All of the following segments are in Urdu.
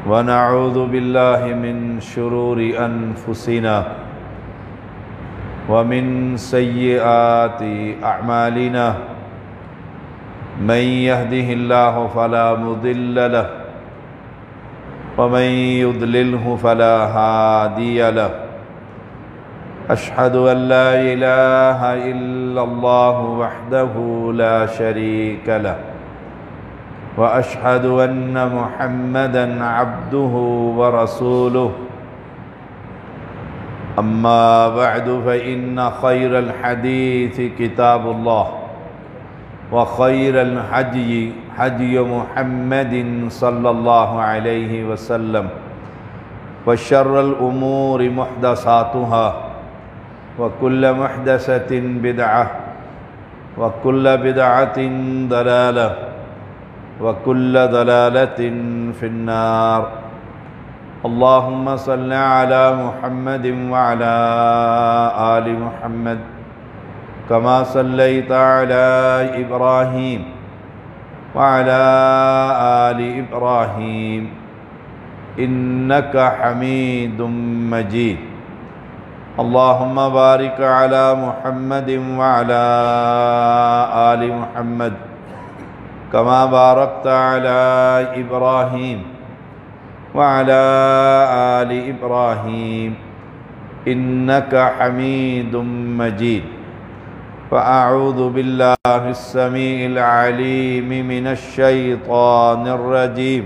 ونعوذ بالله من شرور أنفسنا ومن سيئات أعمالنا من يهده الله فلا مضل له ومن يضلله فلا هادي له أشهد أن لا إله إلا الله وحده لا شريك له وأشهد أن محمدًا عبده ورسوله أما بعد فإن خير الحديث كتاب الله وخير الهدي هدي محمد صلى الله عليه وسلم وشر الأمور محدثاتها وكل محدثة بدعة وكل بدعة ضلالة وكل ضلالة في النار اللهم صل على محمد وعلى آل محمد كما صليت على إبراهيم وعلى آل إبراهيم إنك حميد مجيد اللهم بارك على محمد وعلى آل محمد كما باركت على إبراهيم وعلى آل إبراهيم إنك حميد مجيد فأعوذ بالله السميع العليم من الشيطان الرجيم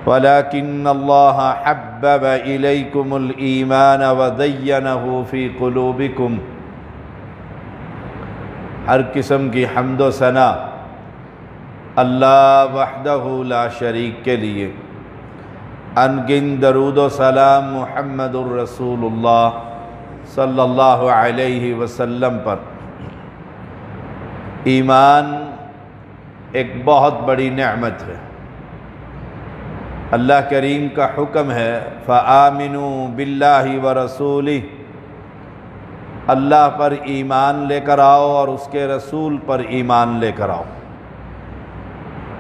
ولكن الله حبب إليكم الإيمان وزينه في قلوبكم ہر قسم کی حمد و ثنا اللہ وحدہ لا شریک کے لیے، انگن درود و سلام محمد الرسول اللہ صلی اللہ علیہ وسلم پر۔ ایمان ایک بہت بڑی نعمت ہے۔ اللہ کریم کا حکم ہے فآمنوا باللہ ورسولہ، اللہ پر ایمان لے کر آؤ اور اس کے رسول پر ایمان لے کر آؤ۔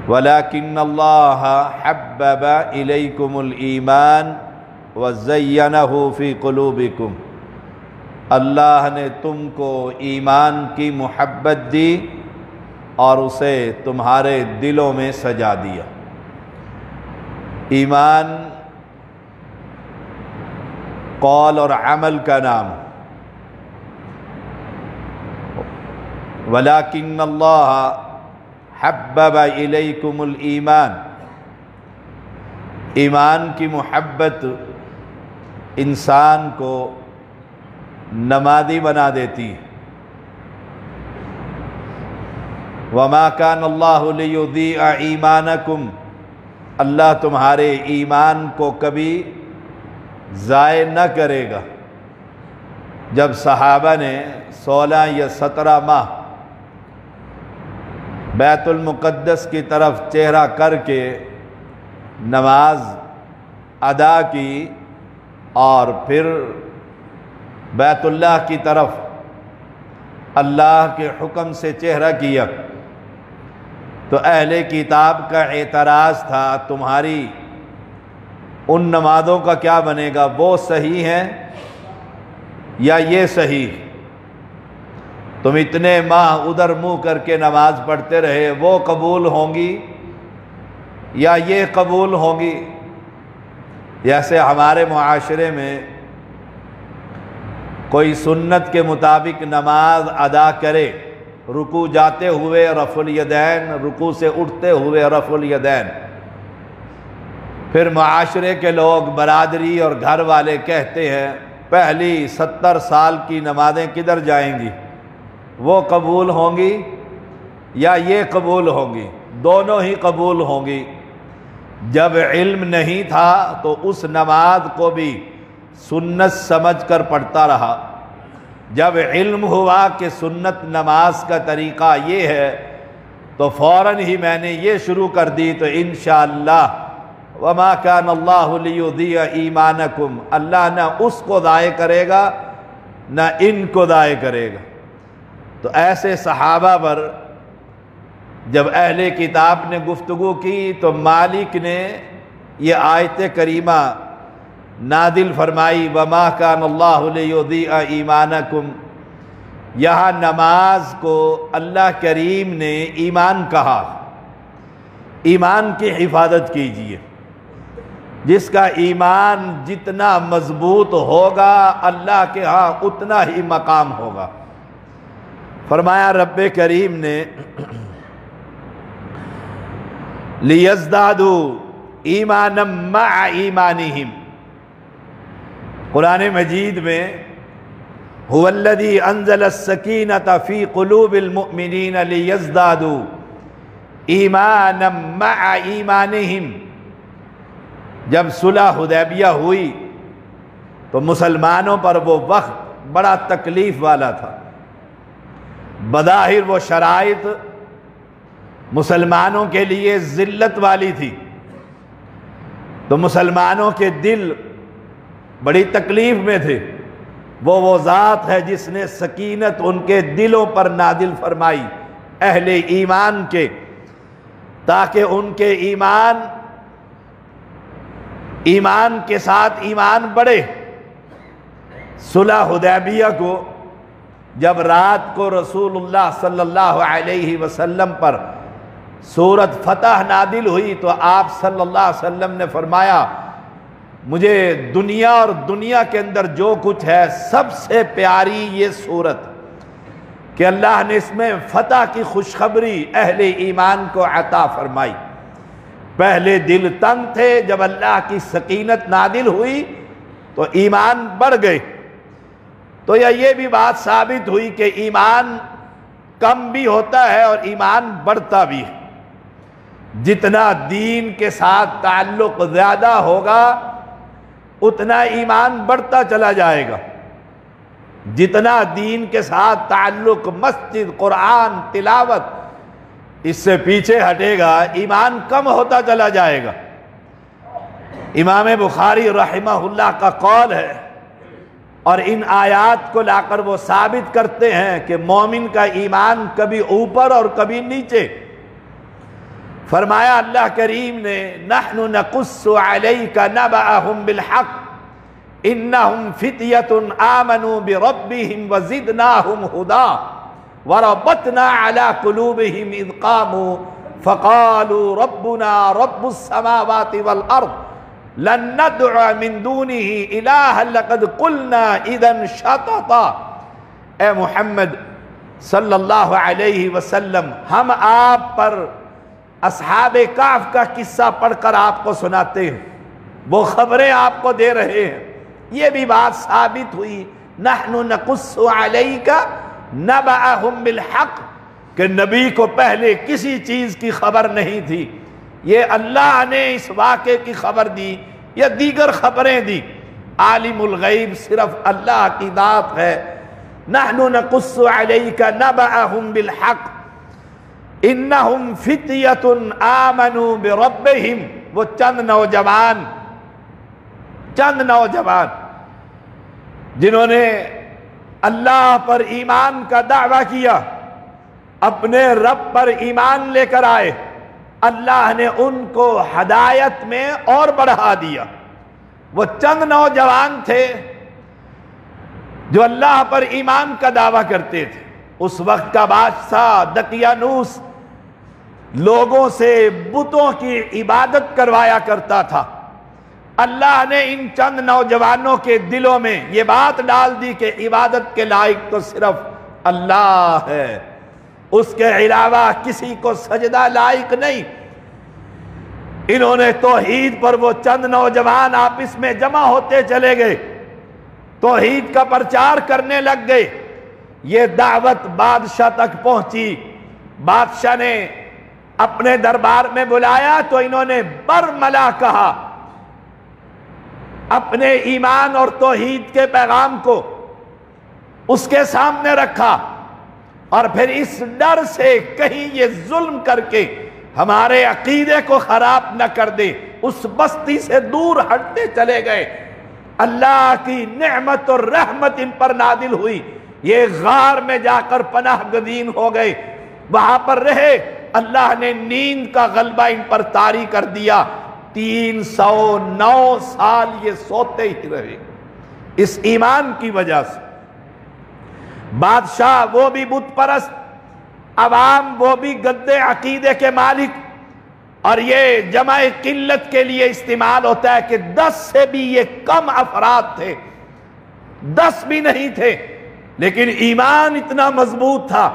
وَلَكِنَّ اللَّهَ حَبَّبَ إِلَيْكُمُ الْإِيمَانَ وَزَيَّنَهُ فِي قُلُوبِكُمْ، اللہ نے تم کو ایمان کی محبت دی اور اسے تمہارے دلوں میں سجا دیا۔ ایمان قول اور عمل کا نام، وَلَكِنَّ اللَّهَ حَبَّبَ إِلَيْكُمُ الْإِيمَانَ، ایمان کی محبت انسان کو نمازی بنا دیتی۔ وَمَا كَانَ اللَّهُ لِيُضِيعَ إِيمَانَكُمْ، اللہ تمہارے ایمان کو کبھی ضائع نہ کرے گا۔ جب صحابہ نے 16 یا 17 ماہ بیت المقدس کی طرف چہرہ کر کے نماز ادا کی اور پھر بیت اللہ کی طرف اللہ کے حکم سے چہرہ کیا، تو اہل کتاب کا اعتراض تھا تمہاری ان نمازوں کا کیا بنے گا، وہ صحیح ہیں یا یہ صحیح؟ تم اتنے ماہ ادھر منہ کر کے نماز پڑھتے رہے، وہ قبول ہوں گی یا یہ قبول ہوں گی؟ جیسے ہمارے معاشرے میں کوئی سنت کے مطابق نماز ادا کرے، رکوع جاتے ہوئے رفع الیدین، رکوع سے اٹھتے ہوئے رفع الیدین، پھر معاشرے کے لوگ، برادری اور گھر والے کہتے ہیں پہلی 70 سال کی نمازیں کدھر جائیں گی، وہ قبول ہوں گی یا یہ قبول ہوں گی؟ دونوں ہی قبول ہوں گی۔ جب علم نہیں تھا تو اس نماز کو بھی سنت سمجھ کر پڑھتا رہا، جب علم ہوا کہ سنت نماز کا طریقہ یہ ہے تو فوراً ہی میں نے یہ شروع کر دی، تو انشاءاللہ وَمَا كَانَ اللَّهُ لِيُضِيعَ إِيمَانَكُمْ، اللہ نہ اس کو ضائع کرے گا نہ ان کو ضائع کرے گا۔ تو ایسے صحابہ پر جب اہل کتاب نے گفتگو کی تو مالک نے یہ آیت کریمہ نازل فرمائی وما کان اللہ لیضیع ایمانکم، یہاں نماز کو اللہ کریم نے ایمان کہا، ایمان کی حفاظت کیجیے، جس کا ایمان جتنا مضبوط ہوگا اللہ کے ہاں اتنا ہی مقام ہوگا۔ فرمایا رب کریم نے لِيَزْدَادُوا ایمانا مع ایمانہم، قرآن مجید میں هو الذی انزل السکینۃ فی قلوب المؤمنین لیزدادوا ایمانا مع ایمانہم، جب صلح حدیبیہ ہوئی تو مسلمانوں پر وہ وقت بڑا تکلیف والا تھا، بظاہر وہ شرائط مسلمانوں کے لیے ذلت والی تھی، تو مسلمانوں کے دل بڑی تکلیف میں تھے۔ وہ ذات ہے جس نے سکینت ان کے دلوں پر نازل فرمائی، اہل ایمان کے، تاکہ ان کے ایمان کے ساتھ ایمان بڑھے۔ صلح حدیبیہ کو جب رات کو رسول اللہ صلی اللہ علیہ وسلم پر سورۃ فتح نازل ہوئی تو آپ صلی اللہ علیہ وسلم نے فرمایا مجھے دنیا اور دنیا کے اندر جو کچھ ہے سب سے پیاری یہ سورت، کہ اللہ نے اس میں فتح کی خوشخبری اہل ایمان کو عطا فرمائی۔ پہلے دل تنگ تھے، جب اللہ کی سکینت نازل ہوئی تو ایمان بڑھ گئے۔ تو یہ بھی بات ثابت ہوئی کہ ایمان کم بھی ہوتا ہے اور ایمان بڑھتا بھی ہے۔ جتنا دین کے ساتھ تعلق زیادہ ہوگا اتنا ایمان بڑھتا چلا جائے گا، جتنا دین کے ساتھ تعلق مسجد، قرآن، تلاوت اس سے پیچھے ہٹے گا ایمان کم ہوتا چلا جائے گا۔ امام بخاری رحمہ اللہ کا قول ہے، اور ان آیات کو لا کر وہ ثابت کرتے ہیں کہ مومن کا ایمان کبھی اوپر اور کبھی نیچے۔ فرمایا اللہ کریم نے نحن نقص علیک نبأہم بالحق انہم فتیۃ آمنوا بربہم وزدناہم ہدی وربطنا علی قلوبہم اذ قاموا فقالوا ربنا رب السماوات والارض لن ندعو من دونہ الہا لقد قلنا اذا شططا۔ اے محمد صلی اللہ علیہ وسلم، ہم آپ پر اصحاب کہف کا قصہ پڑھ کر آپ کو سناتے ہیں، وہ خبریں آپ کو دے رہے ہیں۔ یہ بھی بات ثابت ہوئی نحن نقص علیک نبأہم بالحق، کہ نبی کو پہلے کسی چیز کی خبر نہیں تھی، یہ اللہ نے اس واقعے کی خبر دی یا دیگر خبریں دی۔ عالم الغیب صرف اللہ کی ذات ہے۔ نحن نقص علیک نبأہم بالحق انہم فتیۃ آمنوا بربہم، وہ چند نوجوان جنہوں نے اللہ پر ایمان کا دعویٰ کیا، اپنے رب پر ایمان لے کر آئے، اللہ نے ان کو ہدایت میں اور بڑھا دیا۔ وہ چند نوجوان تھے جو اللہ پر ایمان کا دعویٰ کرتے تھے۔ اس وقت کا بادشاہ دقیانوس لوگوں سے بتوں کی عبادت کروایا کرتا تھا۔ اللہ نے ان چند نوجوانوں کے دلوں میں یہ بات ڈال دی کہ عبادت کے لائق تو صرف اللہ ہے، اس کے علاوہ کسی کو سجدہ لائق نہیں۔ انہوں نے توحید پر، وہ چند نوجوان آپس میں جمع ہوتے چلے گئے، توحید کا پرچار کرنے لگ گئے۔ یہ دعوت بادشاہ تک پہنچی، بادشاہ نے اپنے دربار میں بلایا تو انہوں نے برملا کہا، اپنے ایمان اور توحید کے پیغام کو اس کے سامنے رکھا، اور پھر اس ڈر سے کہیں یہ ظلم کر کے ہمارے عقیدے کو خراب نہ کر دے، اس بستی سے دور ہٹتے چلے گئے۔ اللہ کی نعمت اور رحمت ان پر نازل ہوئی، یہ غار میں جا کر پناہ گزین ہو گئے، وہاں پر رہے۔ اللہ نے نیند کا غلبہ ان پر طاری کر دیا، 309 سال یہ سوتے ہی رہے اس ایمان کی وجہ سے۔ بادشاہ وہ بھی بت پرست، عوام وہ بھی گدے عقیدے کے مالک، اور یہ جمع قلت کے لیے استعمال ہوتا ہے کہ 10 سے بھی یہ کم افراد تھے، 10 بھی نہیں تھے، لیکن ایمان اتنا مضبوط تھا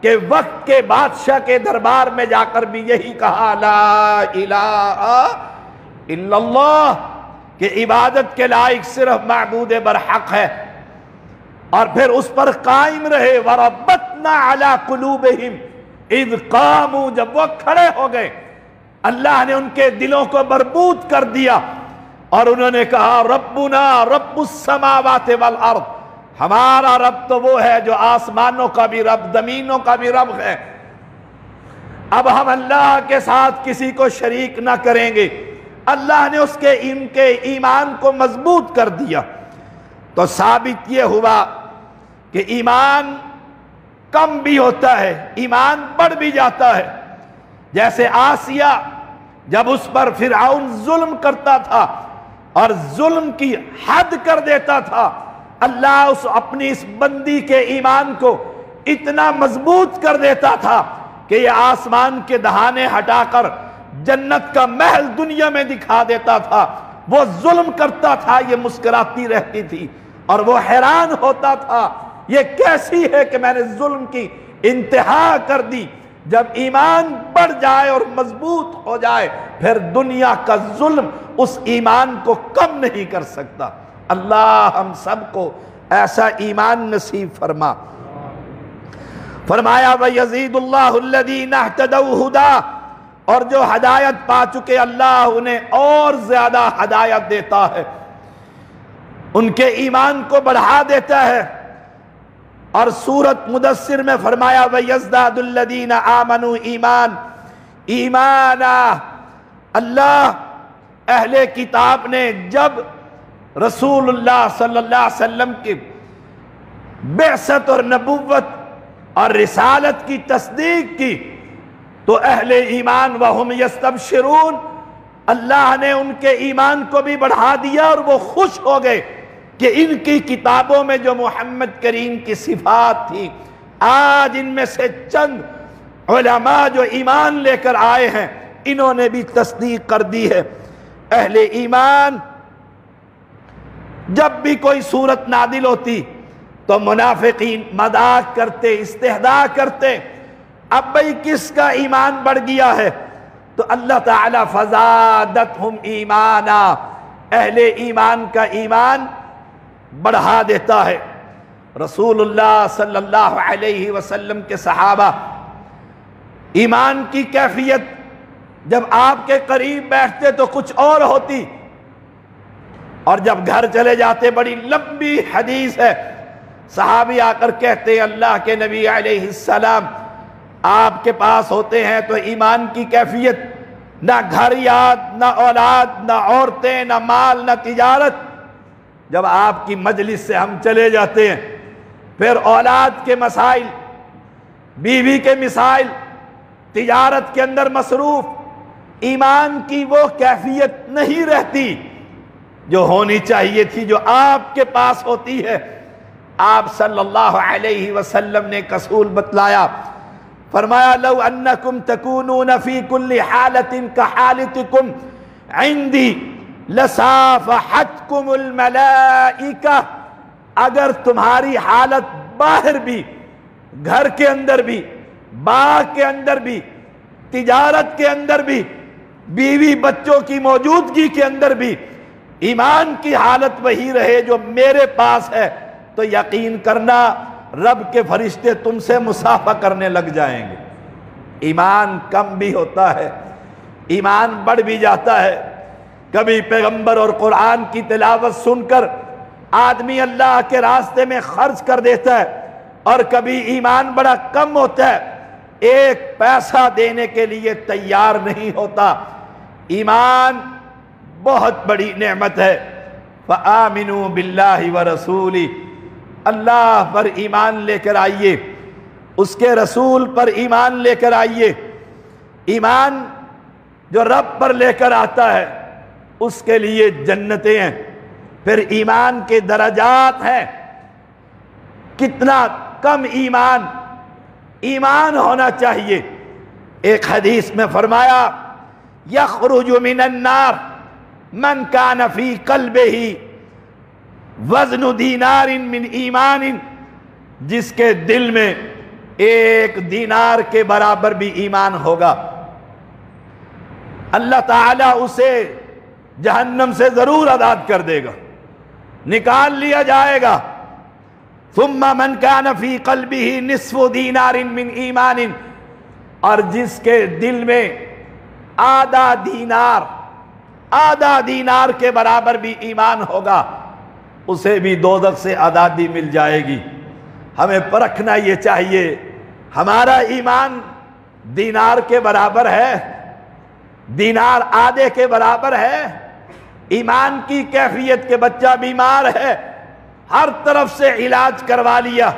کہ وقت کے بادشاہ کے دربار میں جا کر بھی یہی کہا لا الہ الا اللہ، کہ عبادت کے لائق صرف معبود برحق ہے، اور پھر اس پر قائم رہے۔ وَرَبَّتْنَا عَلَىٰ قُلُوبِهِمْ اِذْ قَامُوا، جب وہ کھڑے ہو گئے اللہ نے ان کے دلوں کو مربوط کر دیا، اور انہوں نے کہا ربنا رب السماوات والارض، ہمارا رب تو وہ ہے جو آسمانوں کا بھی رب، زمینوں کا بھی رب ہے، اب ہم اللہ کے ساتھ کسی کو شریک نہ کریں گے۔ اللہ نے ان کے ایمان کو مضبوط کر دیا، تو ثابت یہ ہوا کہ ایمان کم بھی ہوتا ہے، ایمان بڑھ بھی جاتا ہے۔ جیسے آسیہ جب اس پر فرعون ظلم کرتا تھا اور ظلم کی حد کر دیتا تھا، اللہ اپنی اس بندی کے ایمان کو اتنا مضبوط کر دیتا تھا کہ یہ آسمان کے دہانے ہٹا کر جنت کا محل دنیا میں دکھا دیتا تھا۔ وہ ظلم کرتا تھا، یہ مسکراتی رہتی تھی، اور وہ حیران ہوتا تھا یہ کیسی ہے کہ میں نے ظلم کی انتہا کر دی۔ جب ایمان بڑھ جائے اور مضبوط ہو جائے پھر دنیا کا ظلم اس ایمان کو کم نہیں کر سکتا۔ اللہ ہم سب کو ایسا ایمان نصیب فرما۔ فرمایا وَيَزِيدُ اللَّهُ الَّذِينَ اهْتَدَوْا هُدًى، اور جو ہدایت پا چکے اللہ انہیں اور زیادہ ہدایت دیتا ہے، ان کے ایمان کو بڑھا دیتا ہے۔ اور سورۃ مدثر میں فرمایا وَيَزْدَادُ الَّذِينَ آمَنُوا ایمانا، اللہ اہل کتاب نے جب رسول اللہ صلی اللہ علیہ وسلم کی بعثت اور نبوت اور رسالت کی تصدیق کی تو اہل ایمان وہم یستبشرون، اللہ نے ان کے ایمان کو بھی بڑھا دیا اور وہ خوش ہو گئے کہ ان کی کتابوں میں جو محمد کریم کی صفات تھی، آج ان میں سے چند علماء جو ایمان لے کر آئے ہیں انہوں نے بھی تصدیق کر دی ہے۔ اہل ایمان جب بھی کوئی صورت نازل ہوتی تو منافقین مذاق کرتے، استہزاء کرتے، اب بھئی کس کا ایمان بڑھ گیا ہے؟ تو اللہ تعالیٰ فزادتہم ایمانا، اہل ایمان کا ایمان بڑھا دیتا ہے۔ رسول اللہ صلی اللہ علیہ وسلم کے صحابہ ایمان کی کیفیت جب آپ کے قریب بیٹھتے تو کچھ اور ہوتی، اور جب گھر چلے جاتے بڑی لمبی حدیث ہے، صحابی آ کر کہتے اللہ کے نبی علیہ السلام آپ کے پاس ہوتے ہیں تو ایمان کی کیفیت نہ گھر یاد، نہ اولاد، نہ عورتیں، نہ مال، نہ تجارت، جب آپ کی مجلس سے ہم چلے جاتے ہیں پھر اولاد کے مسائل، بیوی کے مسائل، تجارت کے اندر مصروف، ایمان کی وہ کیفیت نہیں رہتی جو ہونی چاہیے تھی، جو آپ کے پاس ہوتی ہے۔ آپ صلی اللہ علیہ وسلم نے اصول بتلایا، فرمایا لو انکم تکونون فی کل حالت کحالتکم عندی لصافحتکم الملائکہ، اگر تمہاری حالت باہر بھی، گھر کے اندر بھی، باغ کے اندر بھی، تجارت کے اندر بھی، بیوی بچوں کی موجودگی کے اندر بھی ایمان کی حالت وہی رہے جو میرے پاس ہے، تو یقین کرنا رب کے فرشتے تم سے مصافحہ کرنے لگ جائیں گے۔ ایمان کم بھی ہوتا ہے، ایمان بڑھ بھی جاتا ہے۔ کبھی پیغمبر اور قرآن کی تلاوت سن کر آدمی اللہ کے راستے میں خرچ کر دیتا ہے، اور کبھی ایمان بڑا کم ہوتا ہے، ایک پیسہ دینے کے لیے تیار نہیں ہوتا۔ ایمان بہت بڑی نعمت ہے۔ فآمنوا باللہ ورسولہ، اللہ پر ایمان لے کر آئیے، اس کے رسول پر ایمان لے کر آئیے۔ ایمان جو رب پر لے کر آتا ہے اس کے لیے جنتیں ہیں۔ پھر ایمان کے درجات ہیں، کتنا کم ایمان ہونا چاہیے۔ ایک حدیث میں فرمایا یخرج من النار من کان فی قلبہ وزن دینار من ایمان، جس کے دل میں 1 دینار کے برابر بھی ایمان ہوگا، اللہ تعالیٰ اسے جہنم سے ضرور آزاد کر دے گا، نکال لیا جائے گا۔ ثم من کان فی قلبہ نصف دینار من ایمان، اور جس کے دل میں آدھا دینار کے برابر بھی ایمان ہوگا، اسے بھی دوزخ سے آزادی مل جائے گی۔ ہمیں پرکھنا یہ چاہیے ہمارا ایمان دینار کے برابر ہے، دینار آدھے کے برابر ہے۔ ایمان کی کیفیت کے بچہ بیمار ہے، ہر طرف سے علاج کروا لیا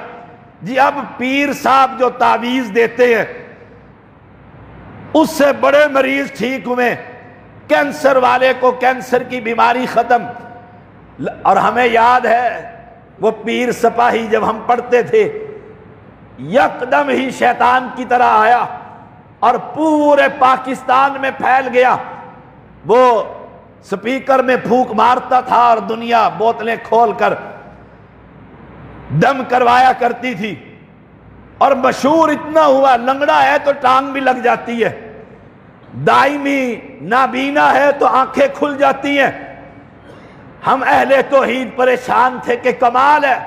جی، اب پیر صاحب جو تعویذ دیتے ہیں اس سے بڑے مریض ٹھیک ہوئے، کینسر والے کو کینسر کی بیماری ختم۔ اور ہمیں یاد ہے وہ پیر سپاہی جب ہم پڑھتے تھے، یکدم ہی شیطان کی طرح آیا اور پورے پاکستان میں پھیل گیا۔ وہ سپیکر میں پھونک مارتا تھا اور دنیا بوتلیں کھول کر دم کروایا کرتی تھی، اور مشہور اتنا ہوا لنگڑا ہے تو ٹانگ بھی لگ جاتی ہے، دائمی نابینا ہے تو آنکھیں کھل جاتی ہیں۔ ہم اہل توحید پریشان تھے کہ کمال ہے،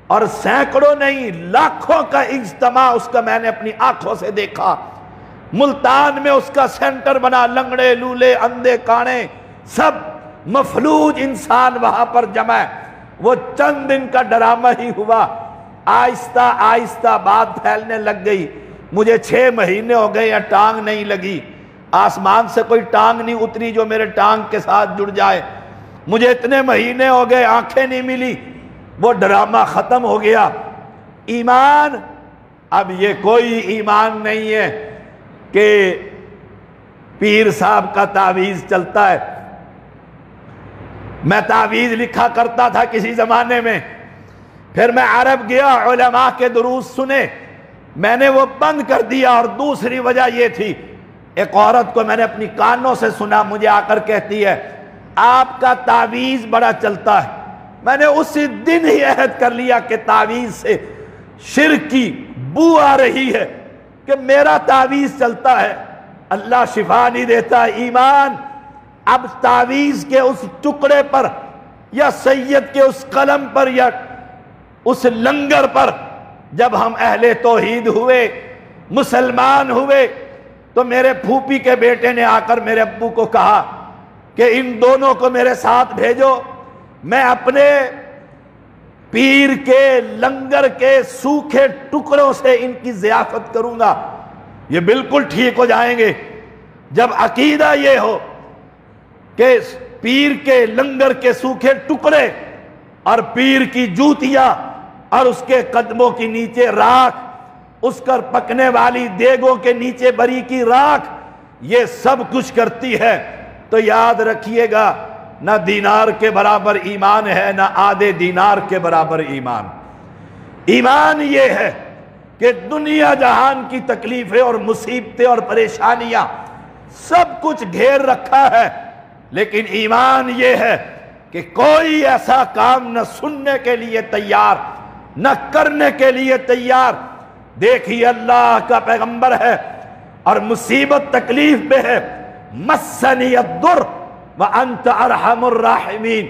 اور سینکڑوں نہیں لاکھوں کا اجتماع اس کا میں نے اپنی آنکھوں سے دیکھا۔ ملتان میں اس کا سینٹر بنا، لنگڑے لولے اندھے کانے سب مفلوج انسان وہاں پر جمع ہے۔ وہ چند دن کا ڈرامہ ہی ہوا، آہستہ آہستہ بات پھیلنے لگ گئی۔ مجھے 6 مہینے ہو گئے یا ٹانگ نہیں لگی، آسمان سے کوئی ٹانگ نہیں اتری جو میرے ٹانگ کے ساتھ جڑ جائے، مجھے اتنے مہینے ہو گئے آنکھیں نہیں ملی۔ وہ ڈرامہ ختم ہو گیا۔ ایمان اب یہ کوئی ایمان نہیں ہے کہ پیر صاحب کا تعویذ چلتا ہے۔ میں تعویذ لکھا کرتا تھا کسی زمانے میں، پھر میں عرب گیا، علماء کے دروس سنے، میں نے وہ بند کر دیا۔ اور دوسری وجہ یہ تھی، ایک عورت کو میں نے اپنی کانوں سے سنا، مجھے آ کر کہتی ہے آپ کا تعویذ بڑا چلتا ہے۔ میں نے اسی دن ہی عہد کر لیا کہ تعویذ سے شرک کی بو آ رہی ہے کہ میرا تعویذ چلتا ہے، اللہ شفا نہیں دیتا۔ ایمان اب تعویذ کے اس ٹکڑے پر یا سید کے اس قلم پر یا اس لنگر پر جب ہم اہل توحید ہوئے، مسلمان ہوئے، تو میرے پھوپھی کے بیٹے نے آ کر میرے ابو کو کہا کہ ان دونوں کو میرے ساتھ بھیجو، میں اپنے پیر کے لنگر کے سوکھے ٹکڑوں سے ان کی ضیافت کروں گا، یہ بالکل ٹھیک ہو جائیں گے۔ جب عقیدہ یہ ہو کہ پیر کے لنگر کے سوکھے ٹکڑے اور پیر کی جوتیاں اور اس کے قدموں کے نیچے راکھ، اس کر پکنے والی دیگوں کے نیچے بری کی راکھ، یہ سب کچھ کرتی ہے، تو یاد رکھیے گا نہ دینار کے برابر ایمان ہے، نہ آدھے دینار کے برابر ایمان۔ ایمان یہ ہے کہ دنیا جہان کی تکلیفیں اور مصیبتیں اور پریشانیاں سب کچھ گھیر رکھا ہے، لیکن ایمان یہ ہے کہ کوئی ایسا کام نہ سننے کے لیے تیار نہ کرنے کے لیے تیار۔ دیکھیے اللہ کا پیغمبر ہے اور مصیبت تکلیف میں ہے، مسنی الضر وانت ارحم الراحمین۔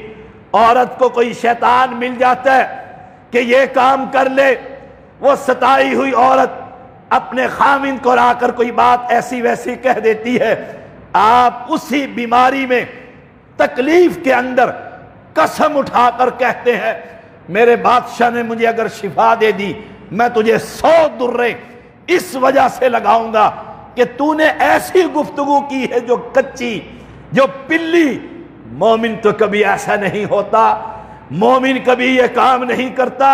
عورت کو کوئی شیطان مل جاتا ہے کہ یہ کام کر لے، وہ ستائی ہوئی عورت اپنے خامند کو لا کر کوئی بات ایسی ویسی کہہ دیتی ہے، آپ اسی بیماری میں تکلیف کے اندر قسم اٹھا کر کہتے ہیں میرے بادشاہ نے مجھے اگر شفا دے دی میں تجھے 100 درے اس وجہ سے لگاؤں گا کہ تو نے ایسی گفتگو کی ہے جو کچی، جو پلی۔ مومن تو کبھی ایسا نہیں ہوتا، مومن کبھی یہ کام نہیں کرتا،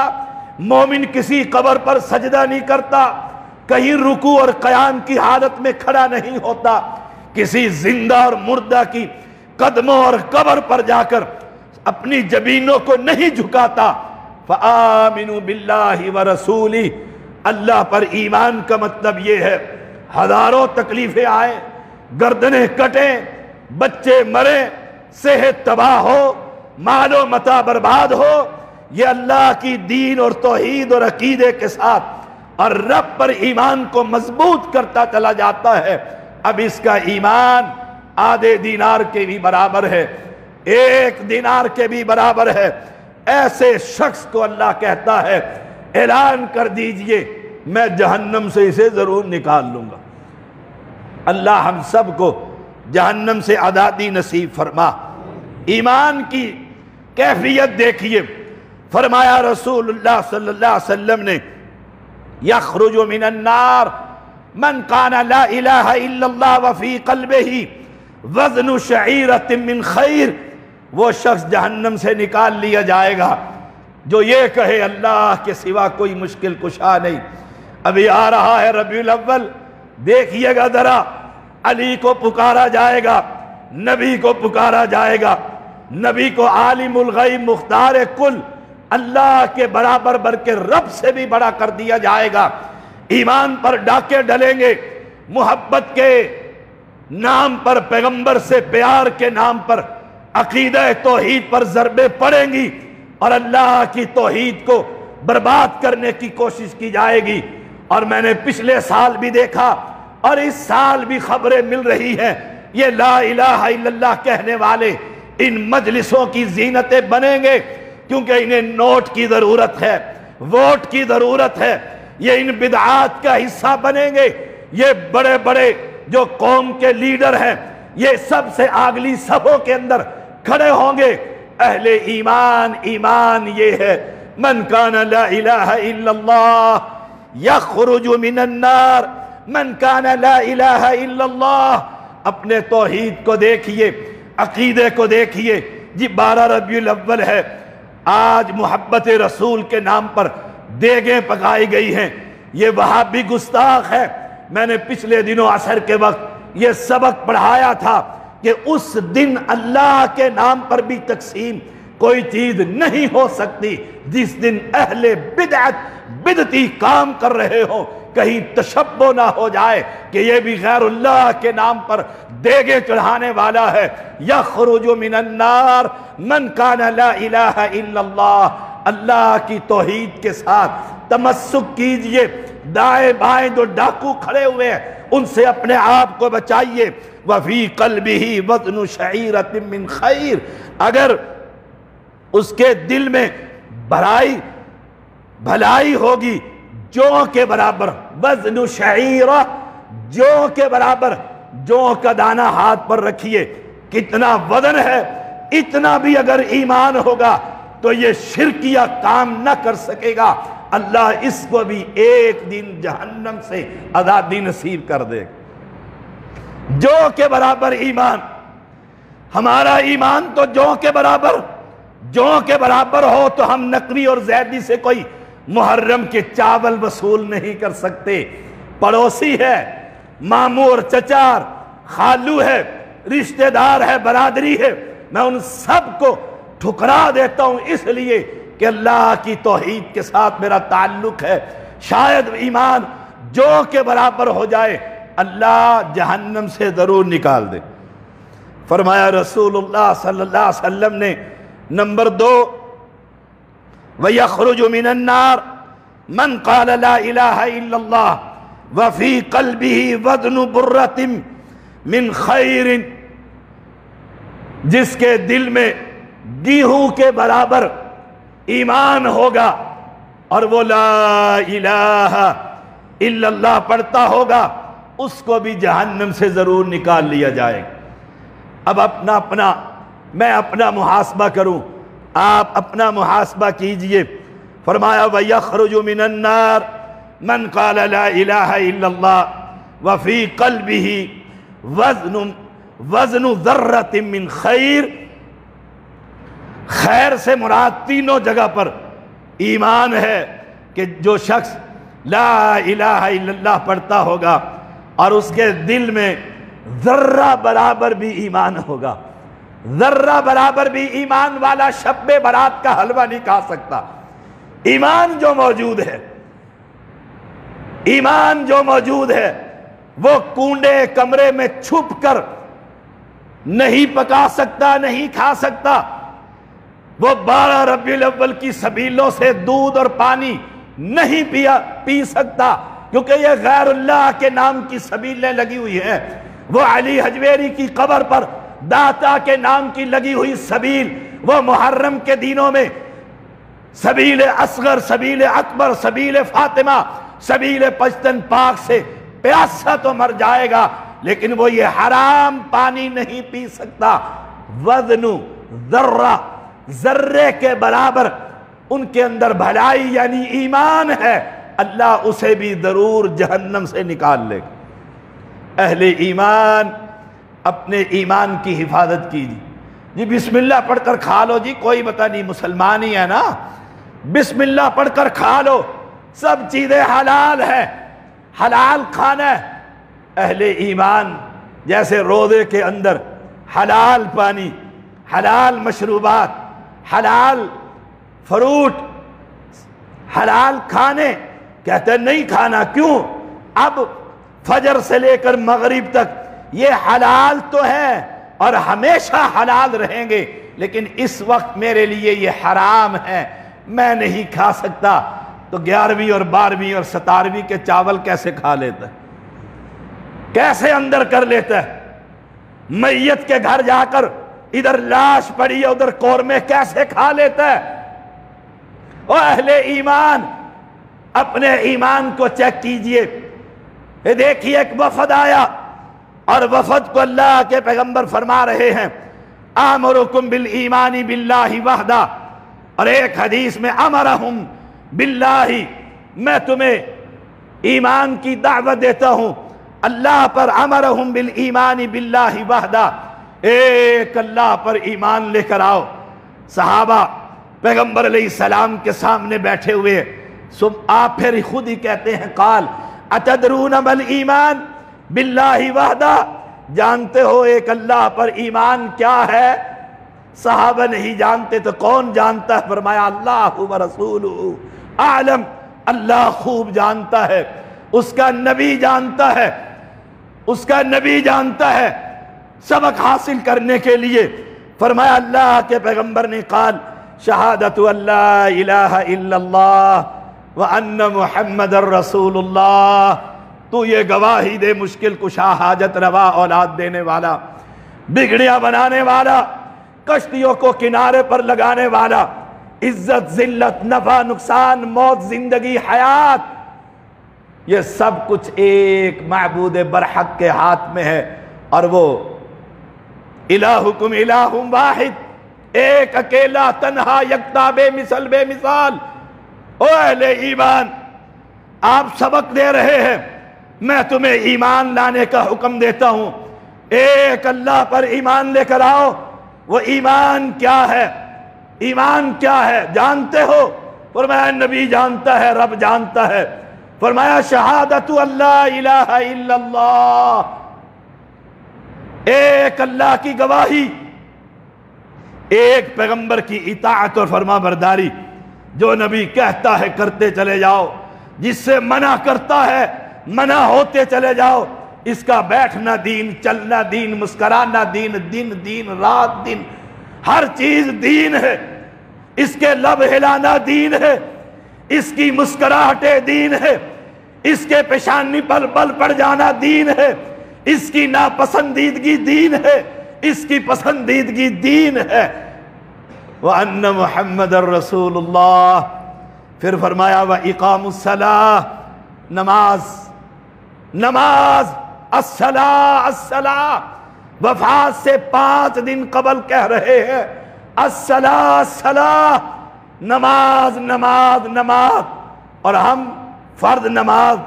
مومن کسی قبر پر سجدہ نہیں کرتا، کہیں رکوع اور قیام کی حالت میں کھڑا نہیں ہوتا، کسی زندہ اور مردہ کی قدموں اور قبر پر جا کر اپنی جبینوں کو نہیں جھکاتا۔ فآمنوا باللہ ورسولہ، اللہ پر ایمان کا مطلب یہ ہے ہزاروں تکلیفیں آئے، گردنیں کٹیں، بچے مرے، صحت تباہ ہو، مال و متاع برباد ہو، یہ اللہ کی دین اور توحید اور عقیدے کے ساتھ اور رب پر ایمان کو مضبوط کرتا چلا جاتا ہے۔ اب اس کا ایمان آدھے دینار کے بھی برابر ہے، 1 دینار کے بھی برابر ہے۔ ایسے شخص کو اللہ کہتا ہے اعلان کر دیجئے میں جہنم سے اسے ضرور نکال لوں گا۔ اللہ ہم سب کو جہنم سے آزادی نصیب فرما۔ ایمان کی کیفیت دیکھیے، فرمایا رسول اللہ صلی اللہ علیہ وسلم نے یخرج من النار من کان لا الہ الا اللہ وفی قلبہ وزن شعیرۃ من خیر، وہ شخص جہنم سے نکال لیا جائے گا جو یہ کہے اللہ کے سوا کوئی مشکل کشا نہیں۔ ابھی آ رہا ہے ربیع الاول، دیکھیے گا ذرا، علی کو پکارا جائے گا، نبی کو پکارا جائے گا، نبی کو عالم الغیب مختار کل، اللہ کے برابر بلکہ رب سے بھی بڑا کر دیا جائے گا۔ ایمان پر ڈاکے ڈلیں گے، محبت کے نام پر، پیغمبر سے پیار کے نام پر، عقیدہ توحید پر ضربیں پڑیں گی اور اللہ کی توحید کو برباد کرنے کی کوشش کی جائے گی۔ اور میں نے پچھلے سال بھی دیکھا اور اس سال بھی خبریں مل رہی ہیں، یہ لا الہ الا اللہ کہنے والے ان مجلسوں کی زینتیں بنیں گے، کیونکہ انہیں نوٹ کی ضرورت ہے، ووٹ کی ضرورت ہے، یہ ان بدعات کا حصہ بنیں گے۔ یہ بڑے بڑے جو قوم کے لیڈر ہیں یہ سب سے اگلی صفوں کے اندر کھڑے ہوں گے۔ اہل ایمان، ایمان یہ ہے من کان لا الہ الا اللہ یخرج من النار من کان لا الہ الا اللہ۔ اپنے توحید کو دیکھیے، عقیدے کو دیکھیے۔ جی 12 ربیع الاول ہے، آج محبت رسول کے نام پر دیگیں پکائی گئی ہیں، یہ وہابی گستاخ ہے۔ میں نے پچھلے دنوں عصر کے وقت یہ سبق پڑھایا تھا کہ اس دن اللہ کے نام پر بھی تقسیم کوئی چیز نہیں ہو سکتی جس دن اہل بدعت بدعتی کام کر رہے ہوں، کہیں تشبہ نہ ہو جائے کہ یہ بھی غیر اللہ کے نام پر دیگیں چڑھانے والا ہے۔ یخرج من النار من کان لا الہ الا اللہ۔ اللہ کی توحید کے ساتھ تمسک کیجئے، دائیں بائیں جو ڈاکو کھڑے ہوئے ہیں ان سے اپنے آپ کو بچائیے۔ وفی قلبہ وزن شعیرۃ من خیر، اگر اس کے دل میں بھلائی ہوگی جو کے برابر، وزن شعیرہ جو کے برابر، جو کا دانہ ہاتھ پر رکھیے، کتنا وزن ہے، اتنا بھی اگر ایمان ہوگا تو یہ شرکیہ کام نہ کر سکے گا۔ اللہ اس کو بھی ایک دن جہنم سے آزادی نصیب کر دے۔ جو کے برابر ایمان، ہمارا ایمان تو جو کے برابر ہو تو ہم نقوی اور زیدی سے کوئی محرم کے چاول وصول نہیں کر سکتے۔ پڑوسی ہے، ماموں اور چچار، خالو ہے، رشتہ دار ہے، برادری ہے، میں ان سب کو ٹھکرا دیتا ہوں اس لیے کہ اللہ کی توحید کے ساتھ میرا تعلق ہے۔ شاید ایمان جو کے برابر ہو جائے، اللہ جہنم سے ضرور نکال دے۔ فرمایا رسول اللہ صلی اللہ علیہ وسلم نے نمبر 2، وَيَخْرُجُ مِنَ النَّارِ مَنْ قَالَ لَا إِلَهَ إِلَّا اللَّهِ وَفِي قَلْبِهِ وَزْنُ بُرَّةٍ مِّنْ خَيْرٍ، جس کے دل میں گیہوں کے برابر ایمان ہوگا اور وہ لا الہ الا اللہ پڑھتا ہوگا، اس کو بھی جہنم سے ضرور نکال لیا جائے گا۔ اب میں اپنا محاسبہ کروں، آپ اپنا محاسبہ کیجئے۔ فرمایا وَيَخْرُجُ مِنَ النَّارِ مَنْ قَالَ لَا إِلَهَ إِلَّا اللَّهِ وَفِي قَلْبِهِ وَزْنُ ذَرَّةٍ مِّنْ خَيْرٍ۔ خیر سے مراد تینوں جگہ پر ایمان ہے کہ جو شخص لا الہ الا اللہ پڑھتا ہوگا اور اس کے دل میں ذرہ برابر بھی ایمان ہوگا، ذرہ برابر بھی ایمان والا شب برات کا حلوہ نہیں کھا سکتا۔ ایمان جو موجود ہے، ایمان جو موجود ہے وہ کنڈے کمرے میں چھپ کر نہیں پکا سکتا، نہیں کھا سکتا۔ وہ 12 ربیع الاول کی سبیلوں سے دودھ اور پانی نہیں پی سکتا، کیونکہ یہ غیر اللہ کے نام کی سبیلیں لگی ہوئی ہیں۔ وہ علی حجویری کی قبر پر داتا کے نام کی لگی ہوئی سبیل، وہ محرم کے دنوں میں سبیل اصغر، سبیل اکبر، سبیل فاطمہ، سبیل پشتن پاک سے پیاسا تو مر جائے گا، لیکن وہ یہ حرام پانی نہیں پی سکتا۔ وزن ذرہ، ذرے کے برابر ان کے اندر بھلائی یعنی ایمان ہے، اللہ اسے بھی ضرور جہنم سے نکال لے گا۔ اہل ایمان اپنے ایمان کی حفاظت کیجیے۔ جی بسم اللہ پڑھ کر کھا لو، جی کوئی پتہ نہیں مسلمان ہی ہے نا، بسم اللہ پڑھ کر کھا لو، سب چیزیں حلال ہیں، حلال کھانا ہے۔ اہل ایمان جیسے روزے کے اندر حلال پانی، حلال مشروبات، حلال فروٹ، حلال کھانے، کہتے ہیں نہیں کھانا، کیوں؟ اب فجر سے لے کر مغرب تک یہ حلال تو ہے اور ہمیشہ حلال رہیں گے، لیکن اس وقت میرے لیے یہ حرام ہے، میں نہیں کھا سکتا۔ تو 11ویں اور 12ویں اور 17ویں کے چاول کیسے کھا لیتا ہے، کیسے اندر کر لیتا ہے؟ میت کے گھر جا کر ادھر لاش پڑی ہے ادھر قورمے کیسے کھا لیتا ہے؟ او اہل ایمان اپنے ایمان کو چیک کیجئے۔ یہ دیکھیے ایک وفد آیا اور وفد کو اللہ کے پیغمبر فرما رہے ہیں آمرکم بالایمان باللہ وحدہ، اور ایک حدیث میں امرہم باللہ، میں تمہیں ایمان کی دعوت دیتا ہوں اللہ پر، امرہم بالایمان باللہ وحدہ، ایک اللہ پر ایمان لے کر آؤ۔ صحابہ پیغمبر علیہ السلام کے سامنے بیٹھے ہوئے، آپ پھر خود ہی کہتے ہیں قال اتدرون مل ایمان باللہ وحدہ، جانتے ہو ایک اللہ پر ایمان کیا ہے؟ صحابہ نہیں جانتے تو کون جانتا ہے؟ فرمایا اللہ ورسولہ اعلم، اللہ خوب جانتا ہے، اس کا نبی جانتا ہے، اس کا نبی جانتا ہے۔ سبق حاصل کرنے کے لیے فرمایا اللہ کے پیغمبر نے قال شہادت اللہ الہ الا اللہ وان محمد الرسول اللہ، تو یہ گواہی دے مشکل کشا، حاجت روا، اولاد دینے والا، بگڑیاں بنانے والا، کشتیوں کو کنارے پر لگانے والا، عزت ذلت نفع نقصان موت زندگی حیات، یہ سب کچھ ایک معبود برحق کے ہاتھ میں ہے، اور وہ الہکم الہ واحد، ایک اکیلا تنہا یکتا بے مثل بے مثال۔ او اہل ایمان آپ سبق دے رہے ہیں، میں تمہیں ایمان لانے کا حکم دیتا ہوں، ایک اللہ پر ایمان لے کر آؤ۔ وہ ایمان کیا ہے؟ ایمان کیا ہے جانتے ہو؟ فرمایا نبی جانتا ہے، رب جانتا ہے۔ فرمایا شہادت اللہ الہ الا اللہ، ایک اللہ کی گواہی، ایک پیغمبر کی اطاعت اور فرما برداری، جو نبی کہتا ہے کرتے چلے جاؤ، جس سے منع کرتا ہے منع ہوتے چلے جاؤ۔ اس کا بیٹھنا دین، چلنا دین، مسکرانا دین، دن دین، رات دن، ہر چیز دین ہے۔ اس کے لب ہلانا دین ہے، اس کی مسکراہٹیں دین ہے، اس کے پیشانی پر بل پڑ جانا دین ہے، اس کی ناپسندیدگی دین ہے، اس کی پسندیدگی دین ہے۔ وَأَنَّ مُحَمَّدَ الرَّسُولُ اللَّهِ، پھر فرمایا وَإِقَامُ الصَّلَاةِ، نماز، الصلاة الصلاة، وفات سے 5 دن قبل کہہ رہے ہیں الصلاة الصلاة، نماز نماز نماز، اور ہم فرض نماز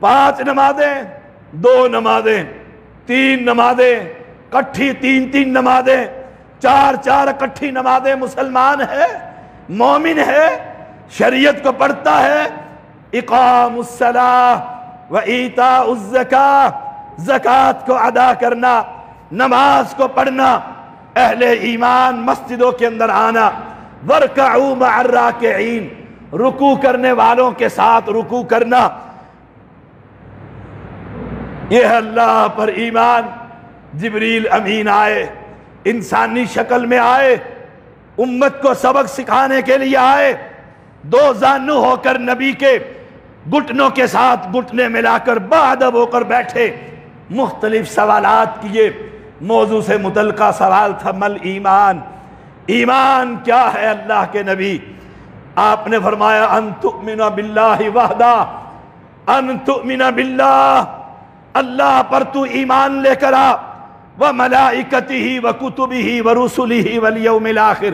5 نمازیں، 2 نمازیں، 3 نمازیں، کٹھی 3 نمازیں، 4 اکٹھی نمازیں، مسلمان ہے، مومن ہے، شریعت کو پڑھتا ہے۔ اقام الصلاة و ایتاء الزکاة زکوٰۃ کو ادا کرنا، نماز کو پڑھنا، اہل ایمان مسجدوں کے اندر آنا، وَارْكَعُوا مَعَ الرَّاكِعِينَ، رکوع کرنے والوں کے ساتھ رکوع کرنا، یہ ہے اللہ پر ایمان۔ جبریل امین آئے، انسانی شکل میں آئے، امت کو سبق سکھانے کے لیے آئے، دو زانو ہو کر نبی کے گھٹنوں کے ساتھ گھٹنے ملا کر باادب ہو کر بیٹھے، مختلف سوالات کیے۔ موضوع سے متعلقہ سوال تھا مل ایمان، ایمان کیا ہے اللہ کے نبی؟ آپ نے فرمایا ان تؤمن باللہ وحدہ، ان تؤمن باللہ، اللہ پر تو ایمان لے کر آ، وملائکتہ وکتبہ ورسلہ والیوم الآخر،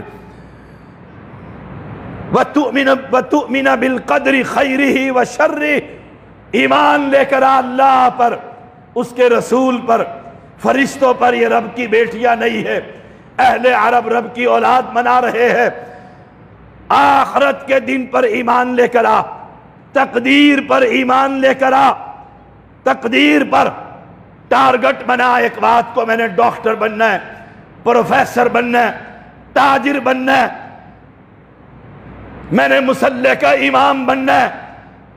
وتؤمن بالقدر خیرہ وشرہ، ایمان لے کر آ اللہ پر، اس کے رسول پر، فرشتوں پر۔ یہ رب کی بیٹیاں نہیں ہے، اہل عرب رب کی اولاد منا رہے ہیں۔ آخرت کے دن پر ایمان لے کر آ، تقدیر پر ایمان لے کر آ، تقدیر پر ٹارگٹ بنا ایک بات کو، میں نے ڈاکٹر بننا ہے، پروفیسر بننا ہے، تاجر بننا ہے، میں نے مسلح کا امام بننا ہے،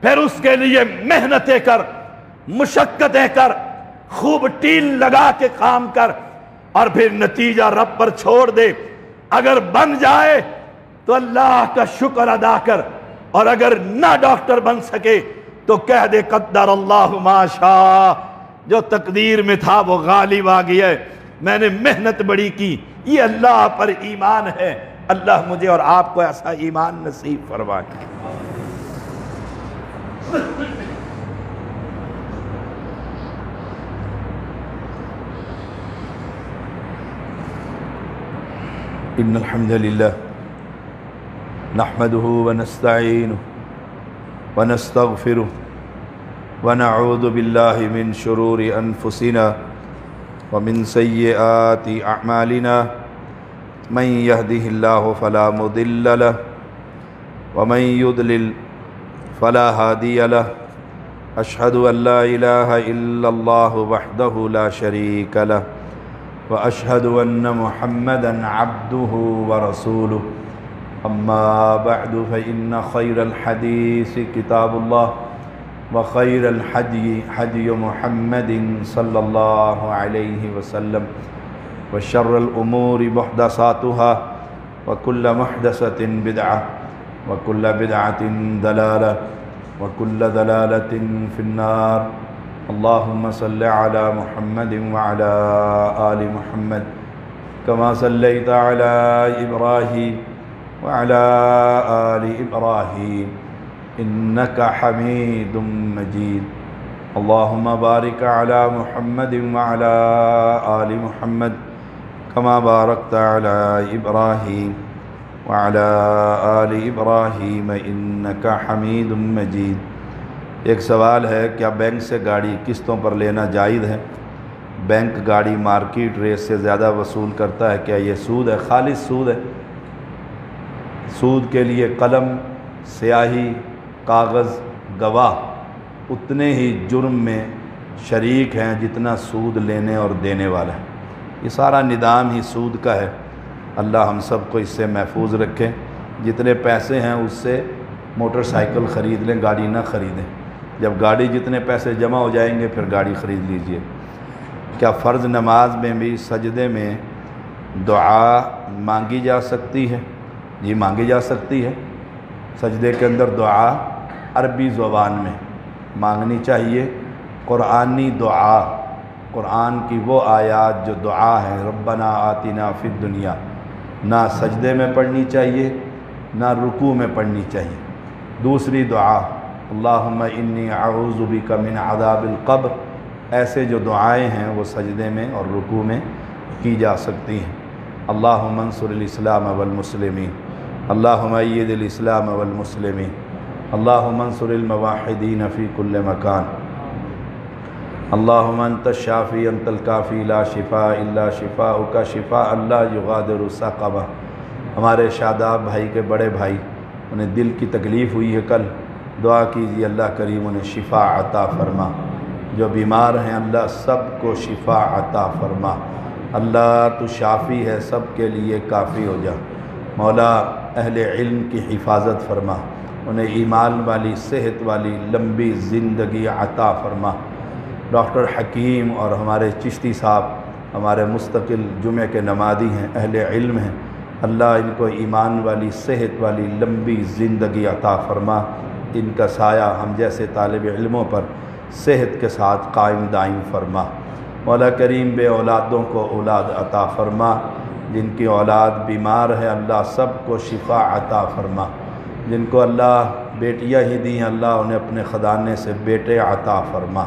پھر اس کے لیے محنتیں کر، مشقتیں کر، خوب ٹیل لگا کے کام کر، اور پھر نتیجہ رب پر چھوڑ دے۔ اگر بن جائے تو اللہ کا شکر ادا کر، اور اگر نہ ڈاکٹر بن سکے تو کہہ دے قدر اللہ ما شاء، جو تقدیر میں تھا وہ غالب آ گیا ہے، میں نے محنت بڑی کی۔ یہ اللہ پر ایمان ہے۔ اللہ مجھے اور آپ کو ایسا ایمان نصیب فرمائے۔ ان الحمد للہ نحمده ونستعینه ونستغفره ونعوذ باللہ من شرور انفسنا ومن سیئات اعمالنا، من يهده اللہ فلا مضل له ومن يضلل فلا هادی له، اشہد ان لا الہ الا اللہ وحدہ لا شریک له، واشہد ان محمدا عبدہ ورسولہ، اما بعد فإن خیر الحدیث کتاب اللہ، وخیر الحدی حدی محمد صلی اللہ علیہ وسلم، وشر الامور محدثاتها وکل محدثۃ بدعہ وکل بدعۃ ضلالہ وکل ضلالۃ فی النار۔ اللہم صل علی محمد وعلی آل محمد کما صلیت علی ابراہیم وعلی آل ابراہیم انک حمید مجید۔ اللہم بارک علی محمد وعلی آل محمد کما بارکت علی ابراہیم وعلی آل ابراہیم انک حمید مجید۔ ایک سوال ہے، کیا بینک سے گاڑی قسطوں پر لینا جائز ہے؟ بینک گاڑی مارکیٹ ریٹ سے زیادہ وصول کرتا ہے، کیا یہ سود ہے؟ خالص سود ہے۔ سود کے لیے قلم، سیاہی، کاغذ، گواہ اتنے ہی جرم میں شریک ہیں جتنا سود لینے اور دینے والا ہے۔ یہ سارا نظام ہی سود کا ہے۔ اللہ ہم سب کو اس سے محفوظ رکھے۔ جتنے پیسے ہیں اس سے موٹر سائیکل خرید لیں، گاڑی نہ خریدیں۔ جب گاڑی جتنے پیسے جمع ہو جائیں گے پھر گاڑی خرید لیجئے۔ کیا فرض نماز میں بھی سجدے میں دعا مانگی جا سکتی ہے؟ جی مانگی جا سکتی ہے۔ سجدے کے اندر دعا عربی زبان میں مانگنی چاہیے۔ قرآنی دعا، قرآن کی وہ آیات جو دعا ہے، ربنا آتنا فی الدنیا، نہ سجدے میں پڑھنی چاہیے نہ رکوع میں پڑھنی چاہیے۔ دوسری دعا اللہم انی اعوذ بک من عذاب القبر، ایسے جو دعائیں ہیں وہ سجدے میں اور رکوع میں کی جا سکتی ہیں۔ اللہم انصر الاسلام والمسلمین، اللہم اید الاسلام والمسلمین، اللہم انصر الموحدین فی کل مکان، اللہم انت الشافی انت الکافی لا شفاء الا شفاءک شفاء لا یغادر سقما۔ ہمارے شاداب بھائی کے بڑے بھائی، انہیں دل کی تکلیف ہوئی ہے، کل دعا کیجیے اللہ کریم انہیں شفا عطا فرما۔ جو بیمار ہیں اللہ سب کو شفا عطا فرما۔ اللہ تو شافی ہے، سب کے لیے کافی ہو جا۔ مولا اہل علم کی حفاظت فرما، انہیں ایمان والی صحت والی لمبی زندگی عطا فرما۔ ڈاکٹر حکیم اور ہمارے چشتی صاحب ہمارے مستقل جمعہ کے نمازی ہیں، اہل علم ہیں، اللہ ان کو ایمان والی صحت والی لمبی زندگی عطا فرما۔ ان کا سایہ ہم جیسے طالب علموں پر صحت کے ساتھ قائم دائم فرما۔ مولا کریم بے اولادوں کو اولاد عطا فرما، جن کی اولاد بیمار ہے اللہ سب کو شفا عطا فرما۔ جن کو اللہ بیٹیاں ہی دیں اللہ انہیں اپنے خزانے سے بیٹے عطا فرما۔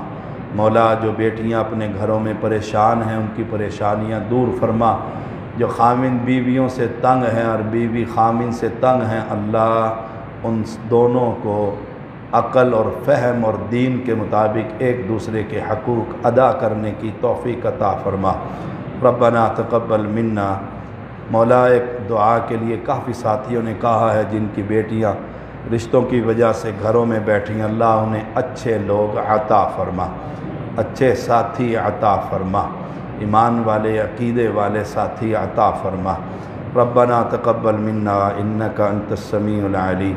مولا جو بیٹیاں اپنے گھروں میں پریشان ہیں ان کی پریشانیاں دور فرما۔ جو خامن بیویوں سے تنگ ہیں اور بیوی خامن سے تنگ ہیں اللہ ان دونوں کو عقل اور فہم اور دین کے مطابق ایک دوسرے کے حقوق ادا کرنے کی توفیق عطا فرما۔ ربنا تقبل منا۔ مولا ایک دعا کے لیے کافی ساتھیوں نے کہا ہے جن کی بیٹیاں رشتوں کی وجہ سے گھروں میں بیٹھی اللہ انہیں اچھے لوگ عطا فرما، اچھے ساتھی عطا فرما، ایمان والے عقیدے والے ساتھی عطا فرما۔ ربنا تقبل منا انک انت السمیع العلیم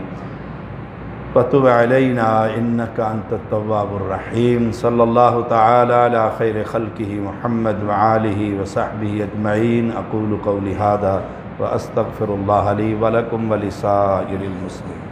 وتب علینا انک انت التواب الرحیم۔ صلی اللہ تعالی علی خیر خلقہ محمد وآلہ وصحبہ اجمعین۔ اقول قولی ھذا واستغفر اللہ لی ولکم ولسائر المسلمین۔